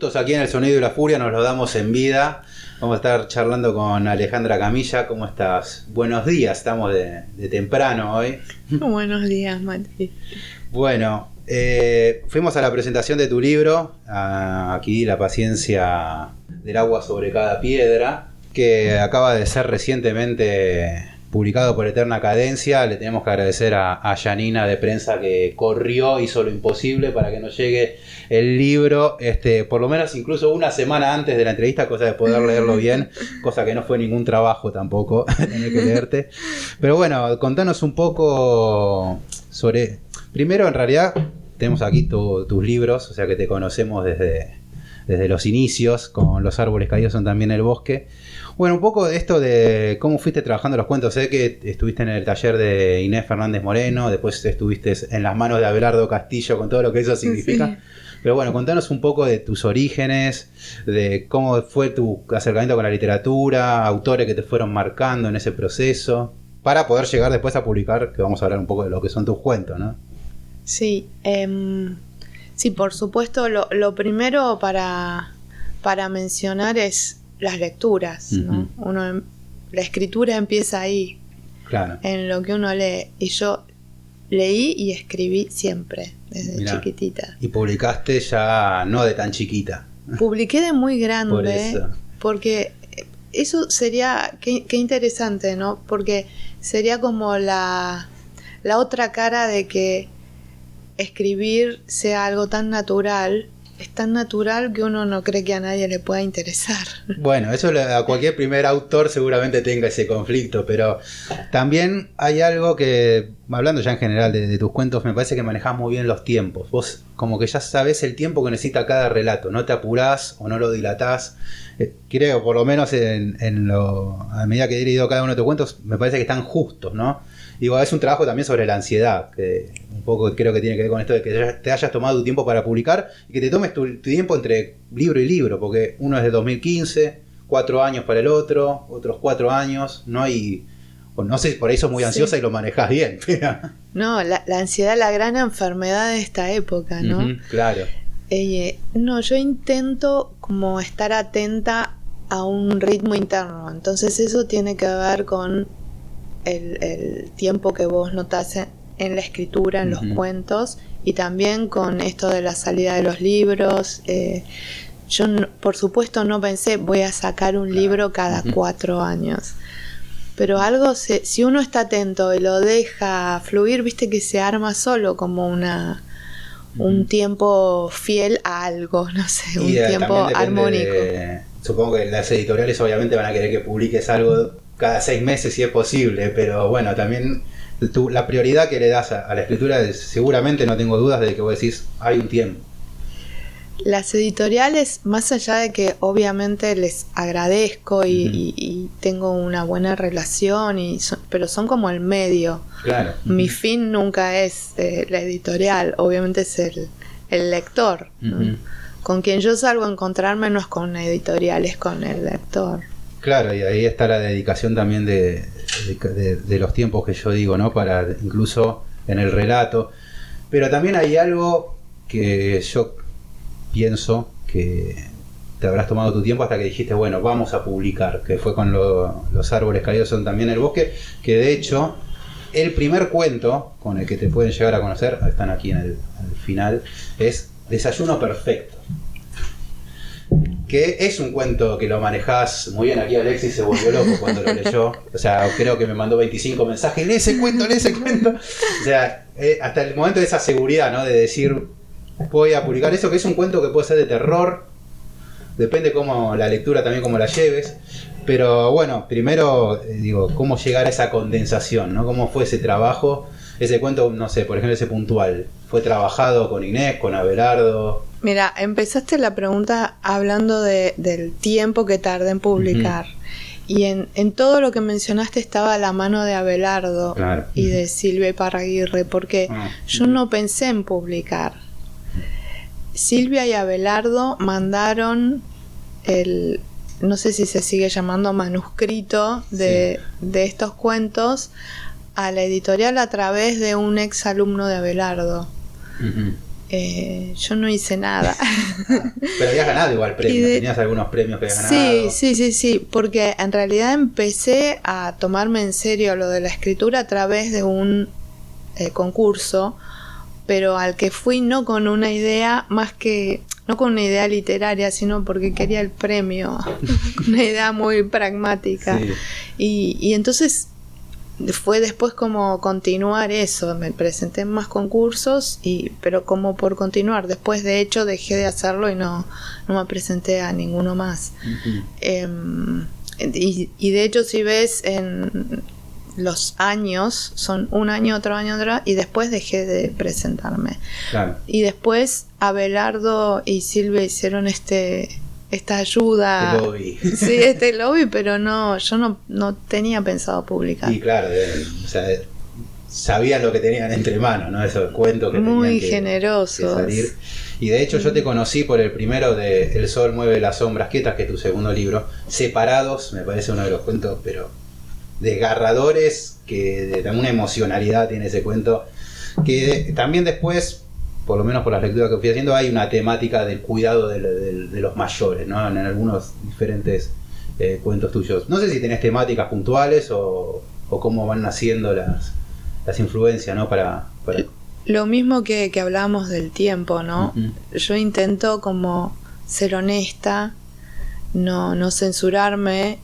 minutos aquí en El Sonido y la Furia, nos lo damos en vida. Vamos a estar charlando con Alejandra Camilla. ¿Cómo estás? Buenos días, estamos de temprano hoy. Buenos días, Mati. Bueno, fuimos a la presentación de tu libro, aquí La paciencia del agua sobre cada piedra, que acaba de ser recientemente publicado por Eterna Cadencia. Le tenemos que agradecer a Janina de prensa que corrió, hizo lo imposible para que nos llegue el libro, por lo menos incluso una semana antes de la entrevista, cosa de poder leerlo bien, cosa que no fue ningún trabajo tampoco, tener que leerte. Pero bueno, contanos un poco sobre... Primero, en realidad, tenemos aquí tus libros, o sea que te conocemos desde los inicios, con Los árboles caídos son también el bosque. Bueno, un poco de esto de cómo fuiste trabajando los cuentos. Sé que estuviste en el taller de Inés Fernández Moreno, después estuviste en las manos de Abelardo Castillo, con todo lo que eso significa. Sí. Pero bueno, contanos un poco de tus orígenes, de cómo fue tu acercamiento con la literatura, autores que te fueron marcando en ese proceso, para poder llegar después a publicar, que vamos a hablar un poco de lo que son tus cuentos, ¿no? Sí, sí, por supuesto, lo primero para mencionar es las lecturas, ¿no? La escritura empieza ahí, claro, en lo que uno lee. Y yo leí y escribí siempre, desde chiquitita. Y publicaste ya no de tan chiquita. Publiqué de muy grande, por eso. Porque eso sería, qué interesante, ¿no? Porque sería como la otra cara de que escribir sea algo tan natural. Es tan natural que uno no cree que a nadie le pueda interesar. Bueno, eso a cualquier primer autor seguramente tenga ese conflicto, pero también hay algo que, hablando ya en general de tus cuentos, me parece que manejás muy bien los tiempos. Vos como que ya sabés el tiempo que necesita cada relato, no te apurás o no lo dilatás. Creo, por lo menos a medida que he leído cada uno de tus cuentos, me parece que están justos, ¿no? Digo, es un trabajo también sobre la ansiedad, que un poco creo que tiene que ver con esto de que te hayas tomado tu tiempo para publicar y que te tomes tu tiempo entre libro y libro, porque uno es de 2015, 4 años para el otro, otros 4 años, ¿no? Y no sé, por ahí sos muy ansiosa y lo manejás bien. No, la ansiedad es la gran enfermedad de esta época, ¿no? Claro. No, yo intento como estar atenta a un ritmo interno, entonces eso tiene que ver con el tiempo que vos notás en la escritura, en los cuentos, y también con esto de la salida de los libros. Yo por supuesto no pensé voy a sacar un libro cada 4 años, pero algo si uno está atento y lo deja fluir, viste que se arma solo como un tiempo fiel a algo, no sé, un tiempo armónico. Supongo que las editoriales obviamente van a querer que publiques algo cada 6 meses si es posible, pero bueno, también la prioridad que le das a la escritura es, seguramente no tengo dudas de que vos decís, hay un tiempo. Las editoriales, más allá de que obviamente les agradezco y tengo una buena relación, pero son como el medio. Claro. Mi fin nunca es la editorial, obviamente es el lector. Con quien yo salgo a encontrarme no es con una editorial, es con el lector. Claro, y ahí está la dedicación también de los tiempos que yo digo, ¿no? Para incluso en el relato. Pero también hay algo que yo pienso que te habrás tomado tu tiempo hasta que dijiste, bueno, vamos a publicar, que fue con Los árboles caídos son también el bosque, que de hecho el primer cuento con el que te pueden llegar a conocer, están aquí al final, es Desayuno Perfecto, que es un cuento que lo manejás muy bien. Aquí Alexis se volvió loco cuando lo leyó, o sea, creo que me mandó 25 mensajes, lee ese cuento, o sea, hasta el momento de esa seguridad, ¿no? De decir, voy a publicar eso, que es un cuento que puede ser de terror, depende cómo la lectura también cómo la lleves, pero bueno, primero digo, cómo llegar a esa condensación, ¿no? Cómo fue ese trabajo, ese cuento, no sé, por ejemplo, ese puntual, ¿fue trabajado con Inés, con Abelardo? Mira, empezaste la pregunta hablando del tiempo que tardé en publicar. Y en todo lo que mencionaste estaba la mano de Abelardo, claro, y de Silvia Iparraguirre, porque yo no pensé en publicar. Silvia y Abelardo mandaron no sé si se sigue llamando manuscrito de estos cuentos a la editorial a través de un ex alumno de Abelardo. yo no hice nada. Pero habías ganado igual premios, tenías algunos premios que habías ganado. Sí, porque en realidad empecé a tomarme en serio lo de la escritura a través de un concurso, pero al que fui no con una idea, no con una idea literaria, sino porque quería el premio, una idea muy pragmática. Sí. Y entonces fue después como continuar eso, me presenté en más concursos, pero como por continuar. Después de hecho dejé de hacerlo y no me presenté a ninguno más. Uh-huh. Y de hecho si ves en los años, son un año, otro, y después dejé de presentarme. Claro. Y después Abelardo y Silvia hicieron esta ayuda, este lobby. Sí, este lobby, pero yo no tenía pensado publicar. Y claro, o sea, sabían lo que tenían entre manos, ¿no? Esos cuentos que muy tenían generosos. que salir. Y de hecho yo te conocí por el primero de El sol mueve las sombras quietas, que es tu segundo libro. Separados, me parece uno de los cuentos, pero desgarradores, que de una emocionalidad tiene ese cuento, que también después, por lo menos por las lecturas que fui haciendo, hay una temática del cuidado de los mayores, ¿no? En algunos diferentes cuentos tuyos. No sé si tenés temáticas puntuales o cómo van naciendo las influencias, ¿no? Para... Lo mismo que hablábamos del tiempo, ¿no? Uh-huh. Yo intento como ser honesta, no censurarme,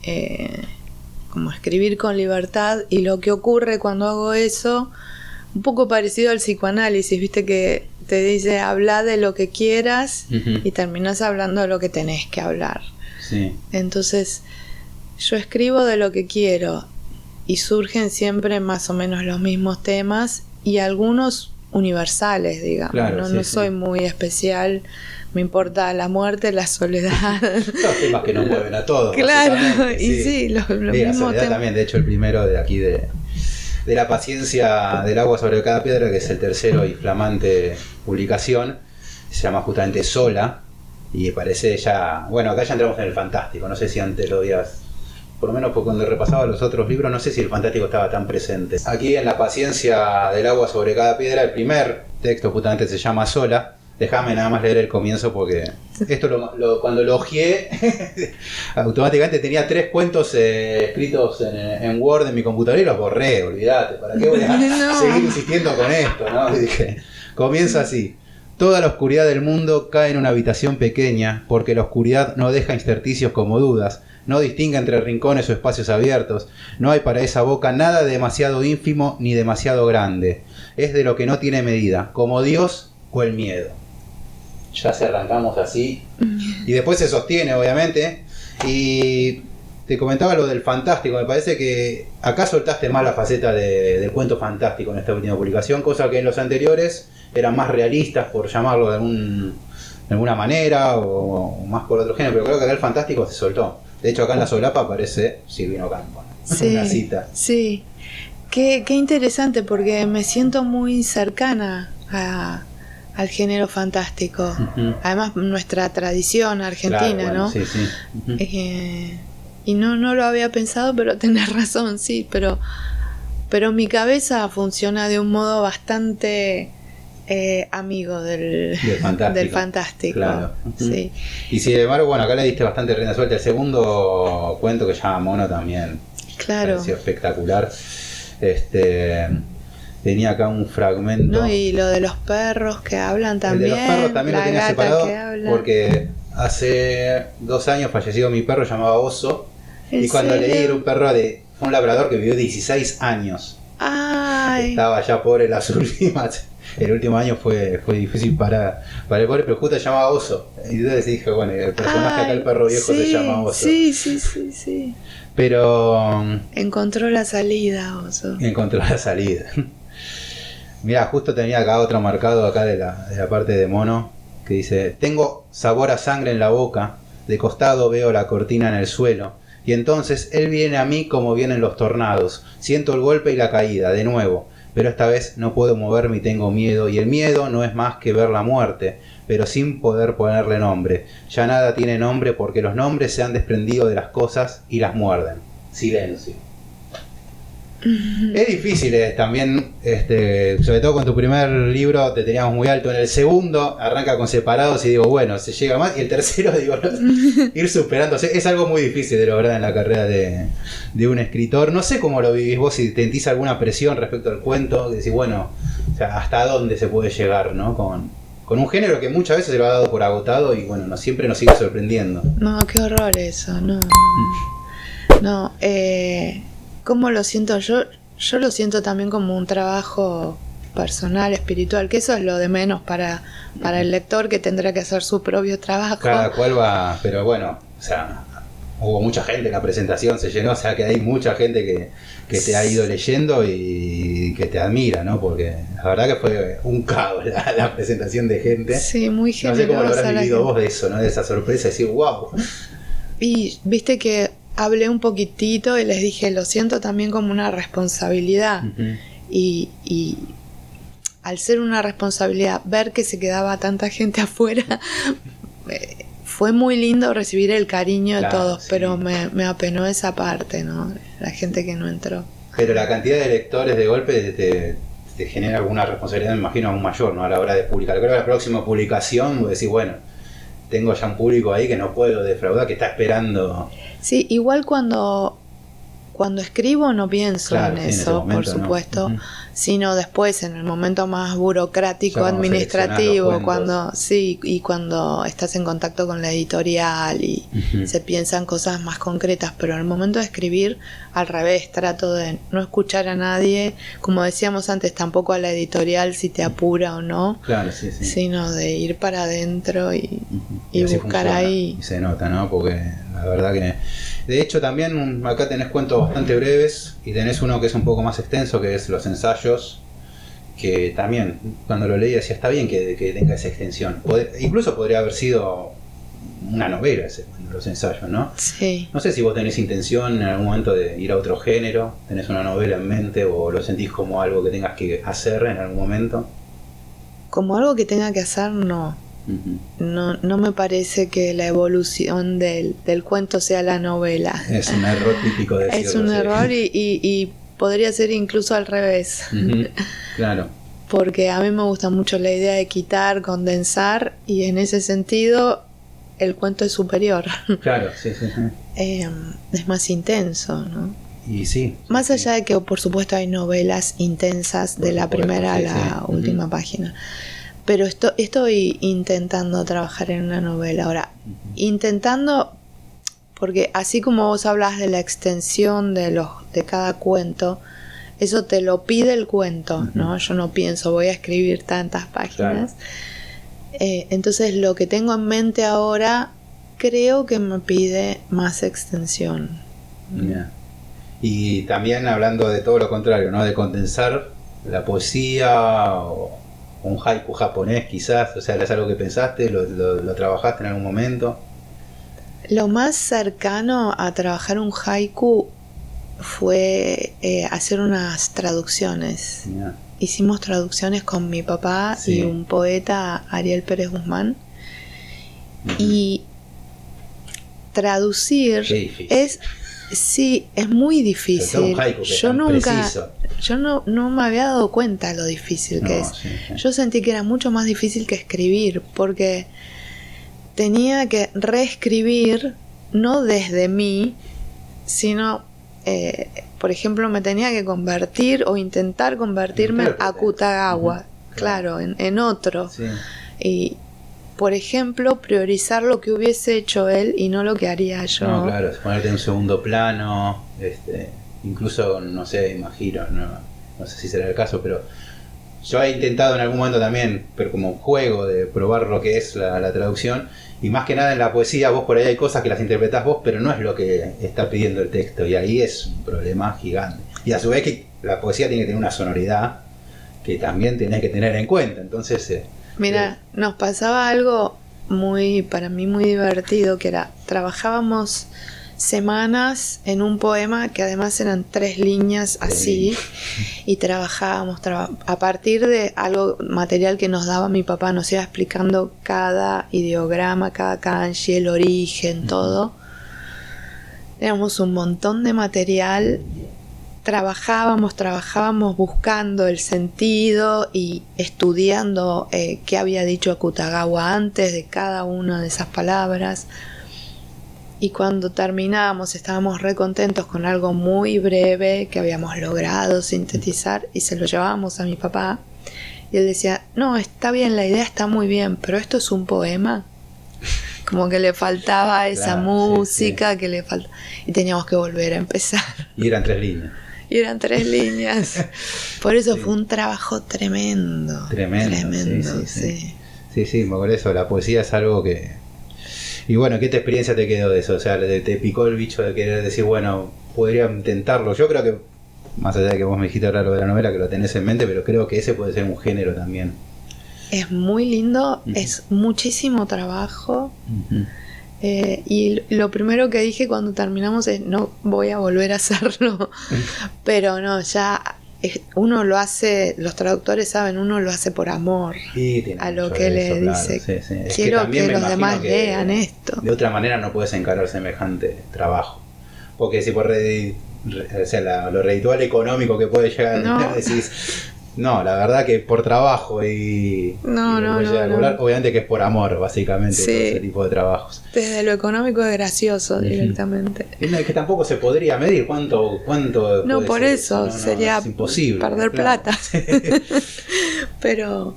como escribir con libertad, y lo que ocurre cuando hago eso, un poco parecido al psicoanálisis, viste que te dice habla de lo que quieras, uh-huh, y terminas hablando de lo que tenés que hablar. Sí. Entonces yo escribo de lo que quiero y surgen siempre más o menos los mismos temas y algunos universales, digamos. Claro, no soy muy especial, me importa la muerte, la soledad. Los temas que nos mueven a todos. Claro, y sí, los mismos la soledad también, de hecho el primero de aquí de la paciencia del agua sobre cada piedra, que es el tercero y flamante publicación, se llama justamente Sola, y parece ya, bueno, acá ya entramos en el fantástico, no sé si antes lo habías, por lo menos por cuando repasaba los otros libros, no sé si el fantástico estaba tan presente. Aquí en La paciencia del agua sobre cada piedra, el primer texto justamente se llama Sola. Déjame nada más leer el comienzo porque esto cuando lo hojeé automáticamente tenía 3 cuentos escritos en Word en mi computadora y los borré, olvídate, ¿para qué voy a seguir insistiendo con esto? ¿No? Y dije, comienza así: toda la oscuridad del mundo cae en una habitación pequeña, porque la oscuridad no deja intersticios como dudas, no distingue entre rincones o espacios abiertos, no hay para esa boca nada demasiado ínfimo ni demasiado grande, es de lo que no tiene medida, como Dios o el miedo. Ya se arrancamos así. Y después se sostiene, obviamente. Y te comentaba lo del fantástico. Me parece que acá soltaste más la faceta del cuento fantástico en esta última publicación, cosa que en los anteriores eran más realistas, por llamarlo de alguna manera, o más por otro género. Pero creo que acá el fantástico se soltó. De hecho, acá en la solapa aparece Silvino Campo. Sí, una cita. Sí. Qué interesante, porque me siento muy cercana al género fantástico. Uh-huh. Además, nuestra tradición argentina, claro, bueno, ¿no? Sí, sí. Uh-huh. Y no lo había pensado, pero tenés razón, sí. Pero mi cabeza funciona de un modo bastante amigo del fantástico. Claro. Uh-huh. Sí. Y sin embargo, bueno, acá le diste bastante rienda suelta. El segundo cuento, que se llama Mono, también claro, pareció espectacular. Tenía acá un fragmento. No, y lo de los perros que hablan también. El de los perros también lo tenía separado, porque hace 2 años falleció mi perro, llamaba Oso. Y cuando leí, era un perro fue un labrador que vivió 16 años. Ay. Estaba ya pobre las últimas. El último año fue difícil para el pobre, pero justo se llamaba Oso. Y entonces dije, bueno, el personaje acá, el perro viejo, se llama Oso. Sí. Pero encontró la salida, Oso. Encontró la salida. Mirá, justo tenía acá otro marcado acá de la parte de Mono, que dice: tengo sabor a sangre en la boca, de costado veo la cortina en el suelo, y entonces él viene a mí como vienen los tornados, siento el golpe y la caída, de nuevo, pero esta vez no puedo moverme y tengo miedo, y el miedo no es más que ver la muerte, pero sin poder ponerle nombre. Ya nada tiene nombre, porque los nombres se han desprendido de las cosas y las muerden. Silencio. Es difícil también, sobre todo con tu primer libro te teníamos muy alto. En el segundo arranca con Separados y digo, bueno, se llega más. Y el tercero, digo, ir superándose. Es algo muy difícil de lograr en la carrera de un escritor. No sé cómo lo vivís vos, si sentís alguna presión respecto al cuento. Decís, bueno, o sea, hasta dónde se puede llegar, ¿no? Con un género que muchas veces se lo ha dado por agotado y bueno, siempre nos sigue sorprendiendo. No, qué horror eso, no. No, ¿cómo lo siento? Yo lo siento también como un trabajo personal, espiritual, que eso es lo de menos para el lector, que tendrá que hacer su propio trabajo. Cada cual va, pero bueno, o sea, hubo mucha gente en la presentación, se llenó, o sea que hay mucha gente que te ha ido leyendo y que te admira, ¿no? Porque la verdad que fue un caos la presentación de gente. Sí, muy generosa. No sé cómo lo habrás vivido vos de eso, ¿no? De esa sorpresa, de decir, wow. Y viste que hablé un poquitito y les dije, lo siento también como una responsabilidad. Uh-huh. Y al ser una responsabilidad, ver que se quedaba tanta gente afuera, fue muy lindo recibir el cariño de todos, sí. Pero me apenó esa parte, ¿no? La gente que no entró. Pero la cantidad de lectores de golpe te genera alguna responsabilidad, me imagino, aún mayor, ¿no? A la hora de publicar. Creo que la próxima publicación, vos decís, bueno, tengo ya un público ahí que no puedo defraudar, que está esperando. Sí, igual cuando escribo no pienso en eso, momento, por supuesto, ¿no? Sino después en el momento más burocrático, administrativo, cuando estás en contacto con la editorial y se piensan cosas más concretas, pero en el momento de escribir, al revés, trato de no escuchar a nadie, como decíamos antes, tampoco a la editorial si te apura o no, sino de ir para adentro y buscar funciona, ahí. Y se nota, ¿no? Porque la verdad que... De hecho, también acá tenés cuentos bastante breves y tenés uno que es un poco más extenso, que es Los ensayos, que también, cuando lo leí, decía, está bien que tenga esa extensión. Incluso podría haber sido una novela Los ensayos, ¿no? Sí. No sé si vos tenés intención en algún momento de ir a otro género, tenés una novela en mente o lo sentís como algo que tengas que hacer en algún momento. Como algo que tenga que hacer, no. No me parece que la evolución del cuento sea la novela. Es un error típico de decirlo. Es un error y podría ser incluso al revés. Claro. Porque a mí me gusta mucho la idea de quitar, condensar, y en ese sentido el cuento es superior. Claro, sí. Es más intenso, ¿no? Y sí. Más allá de que, por supuesto, hay novelas intensas de la primera a la última página. Pero estoy intentando trabajar en una novela. Ahora, intentando, porque así como vos hablas de la extensión de cada cuento, eso te lo pide el cuento, ¿no? Yo no pienso, voy a escribir tantas páginas. Claro. Entonces, lo que tengo en mente ahora, creo que me pide más extensión. Yeah. Y también hablando de todo lo contrario, ¿no? De condensar la poesía o un haiku japonés quizás, o sea, ¿es algo que pensaste? ¿Lo trabajaste en algún momento? Lo más cercano a trabajar un haiku fue hacer unas traducciones. Yeah. Hicimos traducciones con mi papá y un poeta, Ariel Pérez Guzmán. Y traducir es muy difícil. Yo no me había dado cuenta de lo difícil que es. Yo sentí que era mucho más difícil que escribir, porque tenía que reescribir, no desde mí, sino, por ejemplo, me tenía que convertir o intentar convertirme a Kutagawa, claro, en otro. Sí. Y, por ejemplo, priorizar lo que hubiese hecho él y no lo que haría yo. No, claro, ponerte en un segundo plano, incluso, no sé, imagino, no sé si será el caso, pero yo he intentado en algún momento también, pero como juego de probar lo que es la traducción, y más que nada en la poesía, vos por ahí hay cosas que las interpretás vos, pero no es lo que está pidiendo el texto, y ahí es un problema gigante. Y a su vez que la poesía tiene que tener una sonoridad que también tenés que tener en cuenta, entonces... Mira, nos pasaba algo para mí muy divertido, que era, trabajábamos semanas en un poema que además eran 3 líneas así, y trabajábamos a partir de algo material que nos daba mi papá, nos iba explicando cada ideograma, cada kanji, el origen, todo. Teníamos un montón de material trabajábamos buscando el sentido y estudiando qué había dicho Akutagawa antes de cada una de esas palabras. Y cuando terminábamos estábamos re contentos con algo muy breve que habíamos logrado sintetizar y se lo llevábamos a mi papá. Y él decía, no, está bien, la idea está muy bien, pero esto es un poema. Como que le faltaba esa música, que le falta, y teníamos que volver a empezar. Y eran 3 líneas. Y eran 3 líneas. Por eso fue un trabajo tremendo. Tremendo, sí. Sí, por eso la poesía es algo que... Y bueno, ¿qué experiencia te quedó de eso? O sea, te picó el bicho de querer decir, bueno, podría intentarlo. Yo creo que, más allá de que vos me dijiste ahora lo de la novela, que lo tenés en mente, pero creo que ese puede ser un género también. Es muy lindo, es muchísimo trabajo. Y lo primero que dije cuando terminamos es, no voy a volver a hacerlo. Pero no, ya uno lo hace, los traductores saben, uno lo hace por amor a lo que le dice. Claro, sí. Quiero que los demás que lean esto. De otra manera no puedes encarar semejante trabajo. Porque si por lo reditual económico que puede llegar a decir... No, la verdad que por trabajo y no. obviamente que es por amor, básicamente, todo ese tipo de trabajos. Desde lo económico es gracioso directamente. Es que tampoco se podría medir cuánto no, por ser. Eso sería es imposible perder plata. pero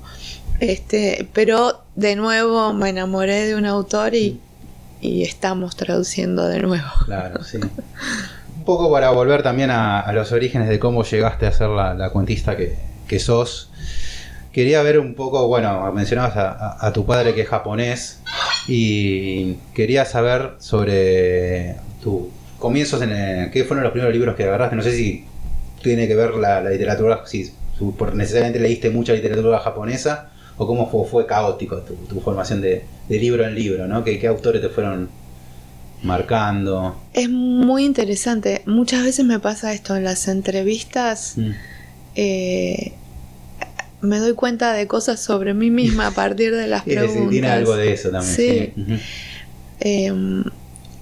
de nuevo me enamoré de un autor y estamos traduciendo de nuevo. Claro, sí. Un poco para volver también a los orígenes de cómo llegaste a ser la cuentista que sos. Quería ver un poco, bueno, mencionabas a tu padre que es japonés y quería saber sobre tus comienzos qué fueron los primeros libros que agarraste. No sé si tiene que ver la literatura, si necesariamente leíste mucha literatura japonesa o cómo fue caótico tu formación de libro en libro, ¿no? ¿Qué autores te fueron marcando? Es muy interesante. Muchas veces me pasa esto en las entrevistas. Me doy cuenta de cosas sobre mí misma a partir de las preguntas. Tiene algo de eso también. Sí.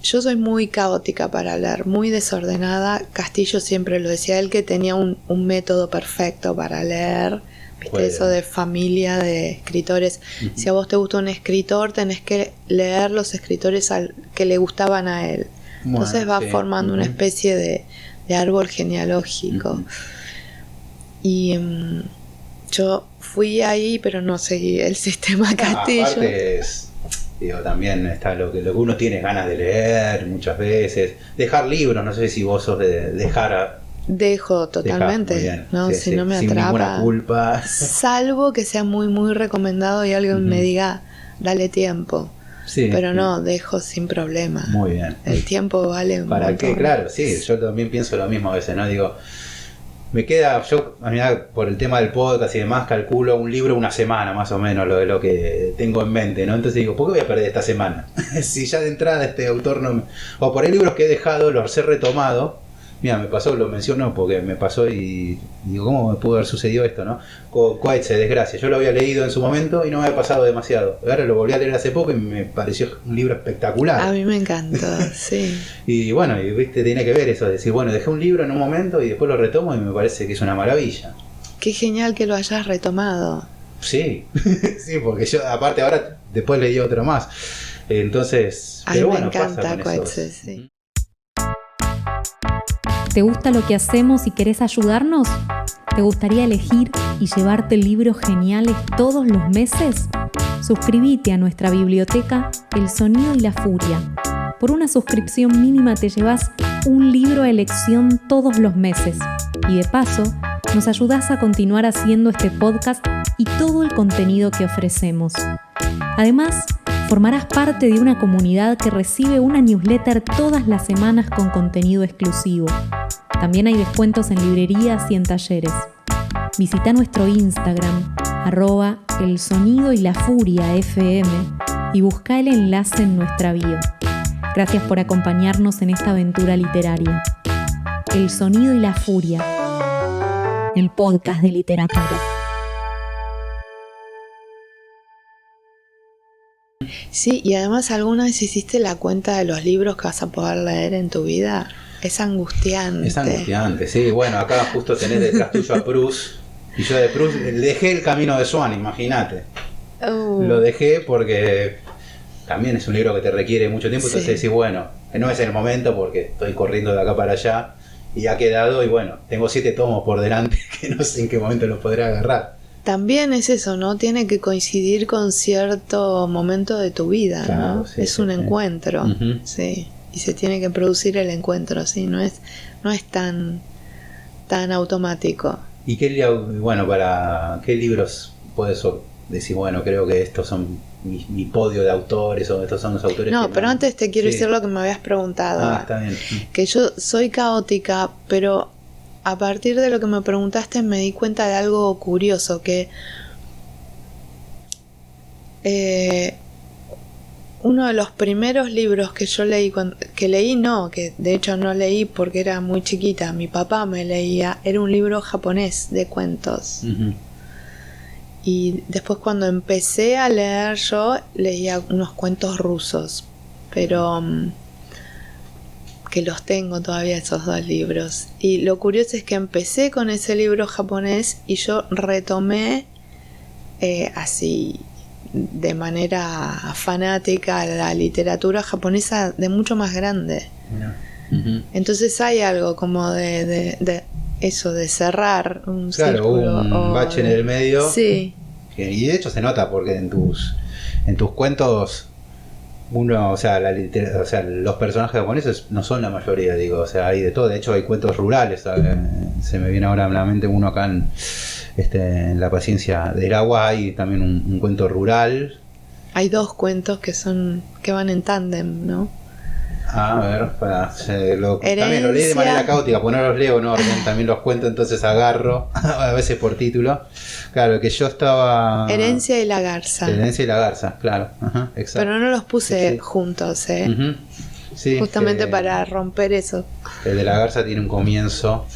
Yo soy muy caótica para leer, muy desordenada. Castillo siempre lo decía, él que tenía un método perfecto para leer. ¿Viste? Eso de familia de escritores. Si a vos te gusta un escritor, tenés que leer los escritores que le gustaban a él. Entonces va formando una especie de árbol genealógico. Y yo fui ahí, pero no seguí el sistema Castillo. Aparte también está lo que uno tiene ganas de leer muchas veces. Dejar libros, no sé si vos sos de dejar... Dejo totalmente, ¿no? Si no me sin atrapa. Ninguna culpa. Salvo que sea muy, muy recomendado y alguien me diga, dale tiempo. Sí, pero no, dejo sin problema. Muy bien. El tiempo vale un ¿Para montón. qué? Claro, sí, yo también pienso lo mismo a veces, ¿no? Digo, me queda, a mí por el tema del podcast y demás, calculo un libro una semana más o menos, lo que tengo en mente, ¿no? Entonces digo, ¿por qué voy a perder esta semana? Si ya de entrada este autor no me... O por ahí libros que he dejado, los he retomado. Mira, me pasó, lo menciono porque me pasó y digo, ¿cómo me pudo haber sucedido esto, no? Coetze, Desgracia. Yo lo había leído en su momento y no me había pasado demasiado. Ahora lo volví a leer hace poco y me pareció un libro espectacular. A mí me encantó, sí. Y bueno, viste, tiene que ver eso, de decir, bueno, dejé un libro en un momento y después lo retomo y me parece que es una maravilla. Qué genial que lo hayas retomado. Sí, sí, porque yo, aparte ahora, después leí otro más. Entonces, a pero mí bueno, me encanta pasa con Coetze, eso. sí. ¿Te gusta lo que hacemos y querés ayudarnos? ¿Te gustaría elegir y llevarte libros geniales todos los meses? Suscríbete a nuestra biblioteca El Sonido y la Furia. Por una suscripción mínima te llevas un libro a elección todos los meses. Y de paso, nos ayudás a continuar haciendo este podcast y todo el contenido que ofrecemos. Además, formarás parte de una comunidad que recibe una newsletter todas las semanas con contenido exclusivo. También hay descuentos en librerías y en talleres. Visita nuestro Instagram, @elsonidoylafuria.fm y busca el enlace en nuestra bio. Gracias por acompañarnos en esta aventura literaria. El Sonido y la Furia, el podcast de literatura. Sí, y además, ¿alguna vez hiciste la cuenta de los libros que vas a poder leer en tu vida? Es angustiante. Es angustiante, sí. Bueno, acá justo tenés detrás tuyo a Proust. Y yo de Proust dejé El camino de Swan, imagínate. Lo dejé porque también es un libro que te requiere mucho tiempo. Entonces decís, bueno, no es el momento porque estoy corriendo de acá para allá. Y ha quedado, y bueno, tengo 7 tomos por delante que no sé en qué momento los podré agarrar. También es eso, ¿no? Tiene que coincidir con cierto momento de tu vida, claro, ¿no? Sí, es un encuentro, uh-huh. Sí. Y se tiene que producir el encuentro, ¿sí? No es tan automático. ¿Y qué libros puedes decir, bueno, creo que estos son mi podio de autores, o estos son los autores? No, pero antes te quiero decir lo que me habías preguntado. Ah, está bien. Que yo soy caótica, pero a partir de lo que me preguntaste me di cuenta de algo curioso, que uno de los primeros libros que yo leí, que de hecho no leí porque era muy chiquita, mi papá me leía, era un libro japonés de cuentos. Uh-huh. Y después cuando empecé a leer yo leía unos cuentos rusos, pero que los tengo todavía esos 2 libros. Y lo curioso es que empecé con ese libro japonés y yo retomé así de manera fanática la literatura japonesa de mucho más grande. Uh-huh. Entonces hay algo como de eso, de cerrar un círculo. Un bache en el medio. Sí. Y de hecho se nota porque en tus cuentos los personajes japoneses no son la mayoría, digo, o sea, hay de todo. De hecho hay cuentos rurales, se me viene ahora a la mente uno acá en La paciencia del agua, hay también un cuento rural. Hay 2 cuentos que van en tándem, ¿no? A ver, también lo leí de manera caótica, porque no los leo en orden, también los cuento, entonces agarro, a veces por título. Claro, que yo estaba... Herencia y la garza. Herencia y la garza, claro. Ajá, exacto. Pero no los puse juntos, Uh-huh. Sí, justamente para romper eso. El de la garza tiene un comienzo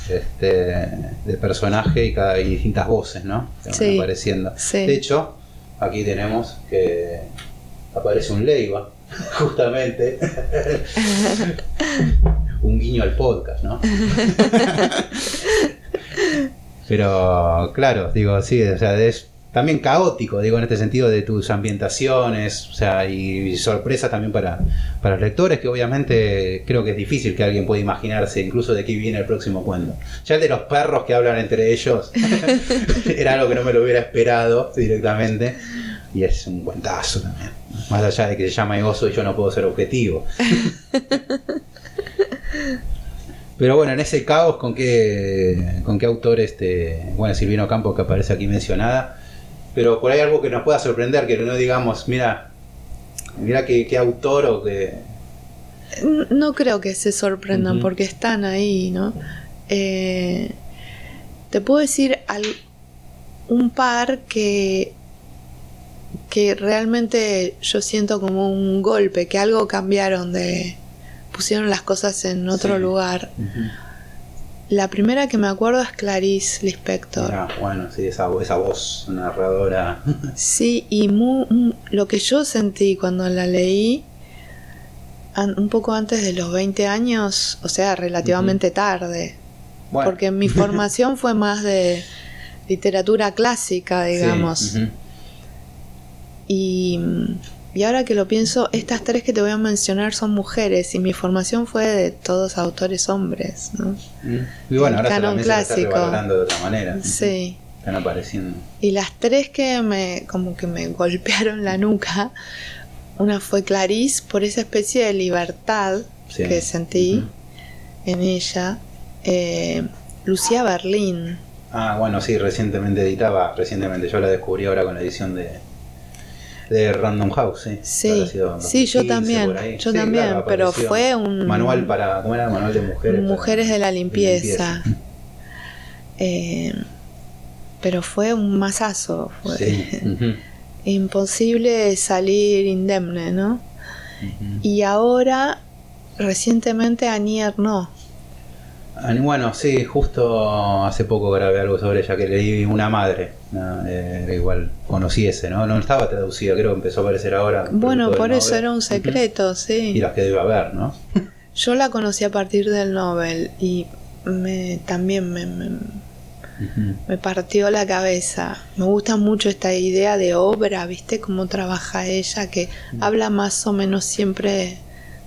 de personaje y distintas voces, ¿no? Que van apareciendo. Sí. De hecho, aquí tenemos que aparece un Leiva, justamente. Un guiño al podcast, ¿no? Pero claro, digo, sí, o sea, es también caótico, digo, en este sentido de tus ambientaciones, o sea, y sorpresa también para los lectores, que obviamente creo que es difícil que alguien pueda imaginarse incluso de qué viene el próximo cuento. Ya el de los perros que hablan entre ellos era algo que no me lo hubiera esperado directamente, y es un cuentazo también, más allá de que se llama Oso y yo no puedo ser objetivo. Pero bueno, en ese caos, ¿con qué autor Silvina Ocampo, que aparece aquí mencionada? Pero por ahí algo que nos pueda sorprender, que no digamos, mira qué autor o que... No creo que se sorprendan, uh-huh, porque están ahí, ¿no? Te puedo decir un par que realmente yo siento como un golpe, que algo cambiaron, pusieron las cosas en otro lugar. Uh-huh. La primera que me acuerdo es Clarice Lispector. Bueno, sí, esa voz narradora. Sí, y lo que yo sentí cuando la leí, un poco antes de los 20 años, o sea, relativamente uh-huh, tarde. Bueno. Porque mi formación fue más de literatura clásica, digamos. Sí, uh-huh. Y ahora que lo pienso, estas 3 que te voy a mencionar son mujeres, y mi formación fue de todos autores hombres, ¿no? Y bueno, ahora también se está revalorando de otra manera. Sí. Están apareciendo. Y las 3 que me golpearon la nuca, una fue Clarice, por esa especie de libertad que sentí uh-huh, en ella. Lucía Berlín. Bueno, sí, recientemente, yo la descubrí ahora con la edición de Random House, sí. Sí, yo también, claro, pero fue un manual para, ¿cómo era? Manual de mujeres de la limpieza. Pero fue un mazazo, sí. Uh-huh, imposible salir indemne, ¿no? Uh-huh. Y ahora recientemente Annie Ernaux. Bueno, sí, justo hace poco grabé algo sobre ella, que leí Una madre, ¿no? Igual conociese, ¿no? Estaba traducida, creo que empezó a aparecer ahora. Bueno, por eso era un secreto, sí. Y las que debe haber, ¿no? Yo la conocí a partir del Nobel y también me partió la cabeza. Me gusta mucho esta idea de obra, ¿viste? Cómo trabaja ella, que habla más o menos siempre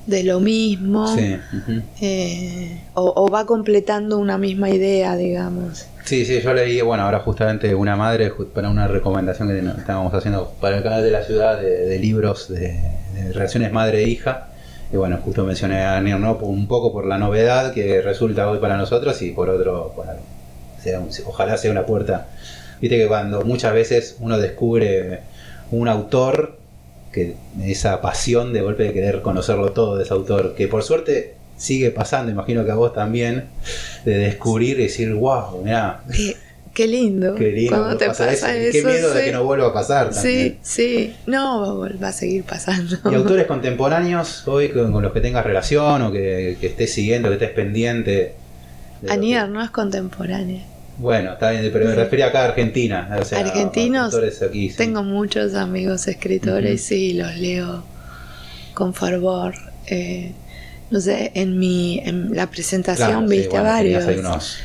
de lo mismo, Sí. o va completando una misma idea, digamos. Sí, yo leí, bueno, ahora justamente Una madre, para una recomendación que estábamos haciendo para el canal de la ciudad de libros de relaciones madre-hija. Y bueno, justo mencioné a Nier, ¿no? Un poco por la novedad que resulta hoy para nosotros y por otro, bueno, ojalá sea una puerta. Viste que cuando muchas veces uno descubre un autor, que esa pasión de golpe de querer conocerlo todo de ese autor, que por suerte sigue pasando, imagino que a vos también, de descubrir y decir, wow, mirá. Qué lindo. Qué lindo cuando te pasa eso. Qué miedo de que no vuelva a pasar también. Sí, no, va a seguir pasando. ¿Y autores contemporáneos hoy con los que tengas relación o que estés siguiendo, que estés pendiente? Anier no es contemporánea. Bueno, está bien, pero me refería acá a Argentina. O sea, argentinos, aquí, sí. Tengo muchos amigos escritores y los leo con fervor. No sé, en la presentación viste a varios. Hay unos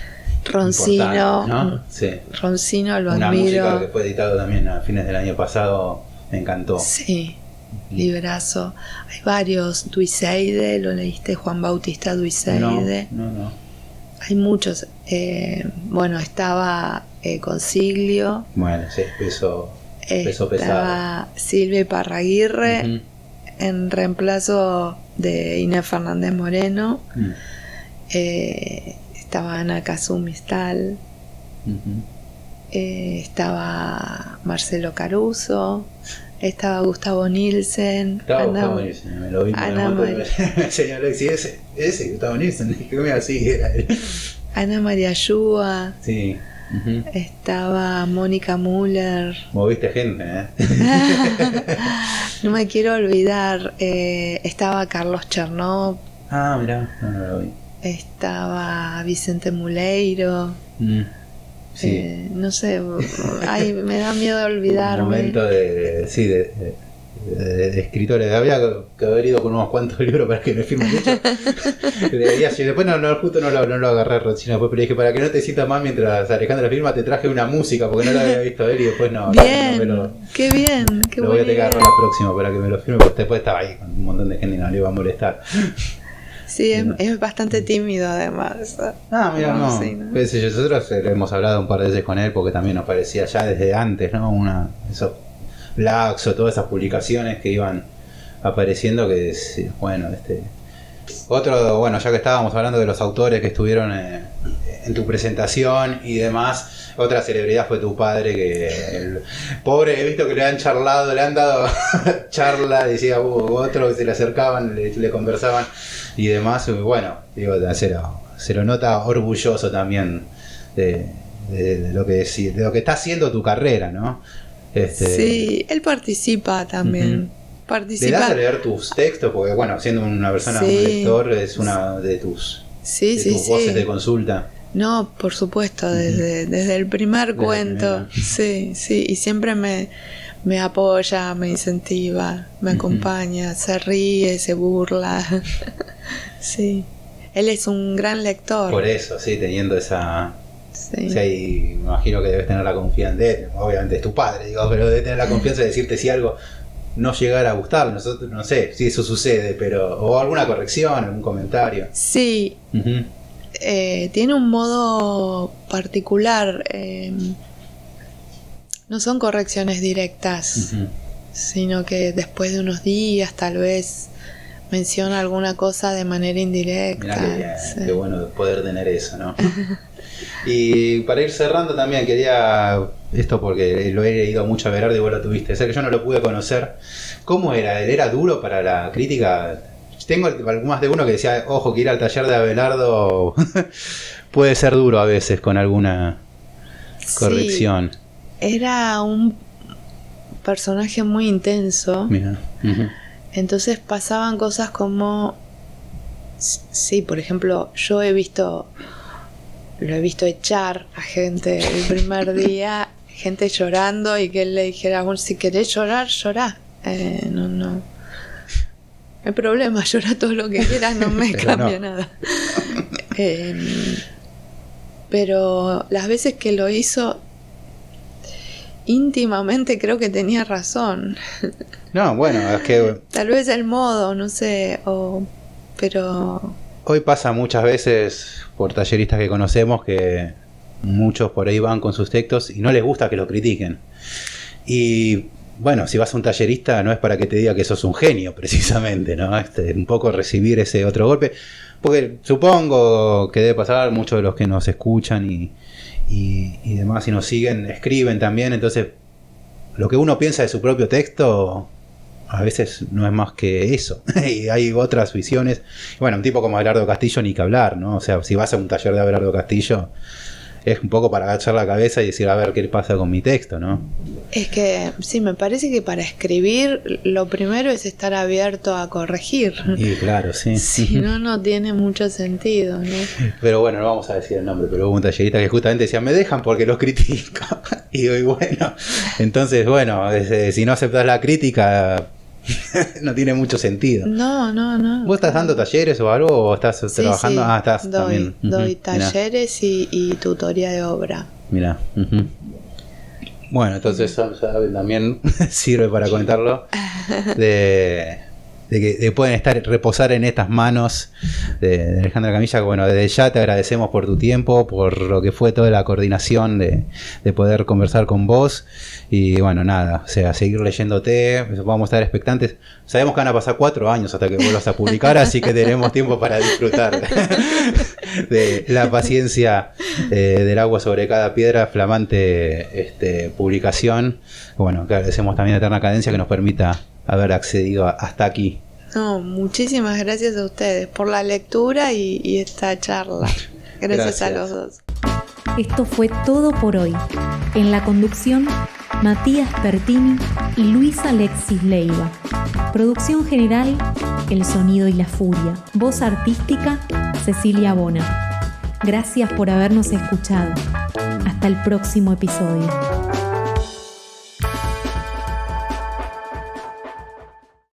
Roncino, ¿no? Sí. Roncino lo Una admiro. Música que fue editado también a fines del año pasado, me encantó. Sí, librazo. Hay varios. Duiseide, ¿lo leíste? Juan Bautista Duiseide. No. Hay muchos. Bueno, estaba Consiglio. Bueno, sí, peso pesado. Estaba Silvia Iparraguirre en reemplazo de Inés Fernández Moreno. Estaba Ana Casumistal. Estaba Marcelo Caruso. Estaba Gustavo Nielsen. Gustavo Nielsen, me lo vi. Me señaló, sí, ese Gustavo Nielsen, que así era él. Ana María Yúa. Sí. Estaba Mónica Müller. Moviste gente, No me quiero olvidar. Estaba Carlos Chernov. Mirá, no lo vi. Estaba Vicente Muleiro. Sí. No sé, me da miedo olvidarme. Un momento de escritores. Había que haber ido con unos cuantos libros para que me firmen. De hecho, después justo no lo agarré recién después, pero dije, para que no te sientas más mientras Alejandra firma, te traje una música porque no la había visto él y después no. Bien, qué bien, qué lo voy a tener que agarrar la próxima para que me lo firme, porque después estaba ahí con un montón de gente y no le iba a molestar. Sí, es bastante tímido además. Mira, no. Sí, ¿no? Pues, nosotros hemos hablado un par de veces con él porque también nos parecía ya desde antes, ¿no? Esos blogs o todas esas publicaciones que iban apareciendo que, bueno, otro, bueno, ya que estábamos hablando de los autores que estuvieron en tu presentación y demás, otra celebridad fue tu padre, que el pobre, he visto que le han dado charla, decía otro que se le acercaban, le conversaban y demás, y bueno, digo, se lo nota orgulloso también de lo que está haciendo tu carrera, ¿no? Sí, él participa también. ¿Le das a leer tus textos? Porque bueno, siendo una persona, un lector, es una de tus voces de consulta. No, por supuesto, desde el primer cuento. Sí, y siempre me apoya, me incentiva, me acompaña, se ríe, se burla. Sí, él es un gran lector. Por eso, sí, teniendo esa... Sí. O sea, y me imagino que debes tener la confianza de él, obviamente es tu padre, digo, pero debes tener la confianza de decirte si algo no llegara a gustar. Nosotros no sé si eso sucede, pero o alguna corrección, algún comentario. Sí. Tiene un modo particular. No son correcciones directas, sino que después de unos días tal vez menciona alguna cosa de manera indirecta. Mirá qué bueno poder tener eso, ¿no? Y para ir cerrando también quería, esto porque lo he leído mucho a Berardi y vos lo tuviste, o sea que yo no lo pude conocer. ¿Cómo era? ¿Él era duro para la crítica? Tengo más de uno que decía, ojo, que ir al taller de Abelardo puede ser duro a veces con alguna corrección. Sí, era un personaje muy intenso. Mira. Entonces pasaban cosas como, sí, por ejemplo, lo he visto echar a gente el primer día, gente llorando, y que él le dijera, bueno, si querés llorar, llorá. No. No hay problema, llora todo lo que quieras, no me cambia nada. Pero las veces que lo hizo, íntimamente creo que tenía razón. No, bueno, es que... Tal vez el modo, no sé, pero... Hoy pasa muchas veces por talleristas que conocemos que muchos por ahí van con sus textos y no les gusta que lo critiquen. Y bueno, si vas a un tallerista no es para que te diga que sos un genio precisamente, ¿no? Un poco recibir ese otro golpe. Porque supongo que debe pasar, muchos de los que nos escuchan y demás y nos siguen, escriben también, entonces lo que uno piensa de su propio texto a veces no es más que eso. Y hay otras visiones. Bueno, un tipo como Abelardo Castillo ni que hablar, ¿no? O sea, si vas a un taller de Abelardo Castillo es un poco para agachar la cabeza y decir, a ver qué pasa con mi texto, ¿no? Es que sí, me parece que para escribir lo primero es estar abierto a corregir. Y claro, sí. Si no, no tiene mucho sentido, ¿no? Pero bueno, no vamos a decir el nombre, pero hubo un tallerista que justamente decía, me dejan porque los critico. Y bueno, entonces, bueno, si no aceptas la crítica... no tiene mucho sentido. No. ¿Vos estás dando talleres o algo? ¿O estás trabajando? Sí, Estás también. Doy talleres y tutoría de obra. Mirá. Bueno, entonces también sirve para comentarlo de que pueden reposar en estas manos de Alejandra Camilla. Bueno, desde ya te agradecemos por tu tiempo, por lo que fue toda la coordinación de poder conversar con vos. Y bueno, nada, o sea, seguir leyéndote, vamos a estar expectantes. Sabemos que van a pasar 4 años hasta que vuelvas a publicar, así que tenemos tiempo para disfrutar de la paciencia del agua sobre cada piedra, flamante publicación. Bueno, que agradecemos también a Eterna Cadencia que nos permita haber accedido hasta aquí. No, muchísimas gracias a ustedes por la lectura y esta charla. Gracias a los dos. Esto fue todo por hoy. En la conducción, Matías Pertini y Luis Alexis Leiva. Producción general, El Sonido y la Furia. Voz artística, Cecilia Bona. Gracias por habernos escuchado. Hasta el próximo episodio.